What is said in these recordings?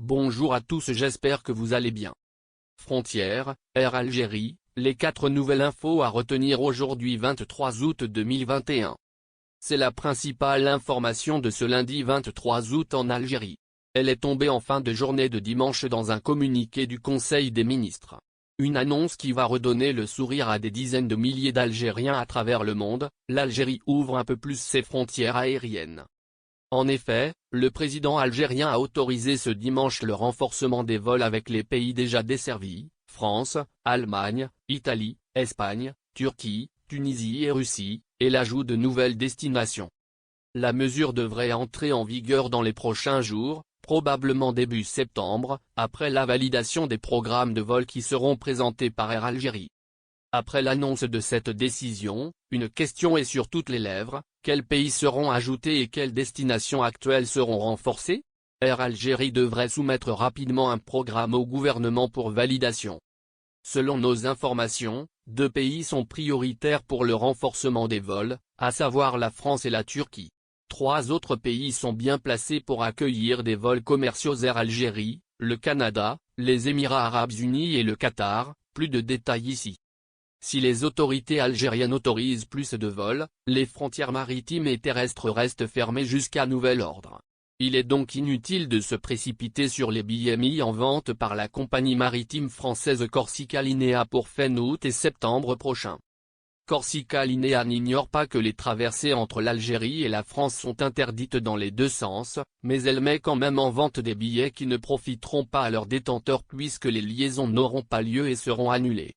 Bonjour à tous, j'espère que vous allez bien. Frontières, Air Algérie, les 4 nouvelles infos à retenir aujourd'hui 23 août 2021. C'est la principale information de ce lundi 23 août en Algérie. Elle est tombée en fin de journée de dimanche dans un communiqué du Conseil des ministres. Une annonce qui va redonner le sourire à des dizaines de milliers d'Algériens à travers le monde. L'Algérie ouvre un peu plus ses frontières aériennes. En effet, le président algérien a autorisé ce dimanche le renforcement des vols avec les pays déjà desservis, France, Allemagne, Italie, Espagne, Turquie, Tunisie et Russie, et l'ajout de nouvelles destinations. La mesure devrait entrer en vigueur dans les prochains jours, probablement début septembre, après la validation des programmes de vol qui seront présentés par Air Algérie. Après l'annonce de cette décision, une question est sur toutes les lèvres: quels pays seront ajoutés et quelles destinations actuelles seront renforcées? Air Algérie devrait soumettre rapidement un programme au gouvernement pour validation. Selon nos informations, 2 pays sont prioritaires pour le renforcement des vols, à savoir la France et la Turquie. 3 autres pays sont bien placés pour accueillir des vols commerciaux Air Algérie: le Canada, les Émirats arabes unis et le Qatar. Plus de détails ici. Si les autorités algériennes autorisent plus de vols, les frontières maritimes et terrestres restent fermées jusqu'à nouvel ordre. Il est donc inutile de se précipiter sur les billets mis en vente par la compagnie maritime française Corsica Linea pour fin août et septembre prochain. Corsica Linea n'ignore pas que les traversées entre l'Algérie et la France sont interdites dans les 2 sens, mais elle met quand même en vente des billets qui ne profiteront pas à leurs détenteurs puisque les liaisons n'auront pas lieu et seront annulées.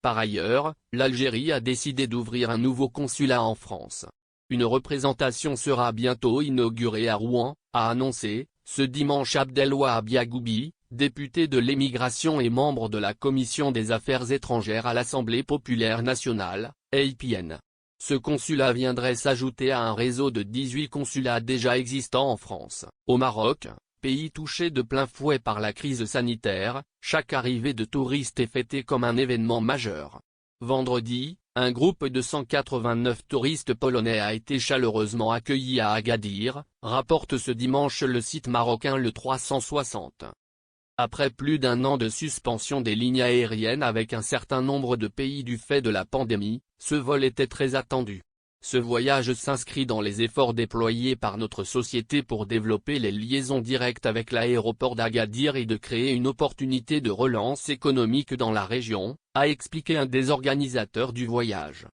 Par ailleurs, l'Algérie a décidé d'ouvrir un nouveau consulat en France. Une représentation sera bientôt inaugurée à Rouen, a annoncé, ce dimanche Abdelwahab Yagoubi, député de l'émigration et membre de la Commission des Affaires étrangères à l'Assemblée populaire nationale, APN. Ce consulat viendrait s'ajouter à un réseau de 18 consulats déjà existants en France, au Maroc, pays touché de plein fouet par la crise sanitaire. Chaque arrivée de touristes est fêtée comme un événement majeur. Vendredi, un groupe de 189 touristes polonais a été chaleureusement accueilli à Agadir, rapporte ce dimanche le site marocain Le 360. Après plus d'1 an de suspension des lignes aériennes avec un certain nombre de pays du fait de la pandémie, ce vol était très attendu. Ce voyage s'inscrit dans les efforts déployés par notre société pour développer les liaisons directes avec l'aéroport d'Agadir et de créer une opportunité de relance économique dans la région, a expliqué un des organisateurs du voyage.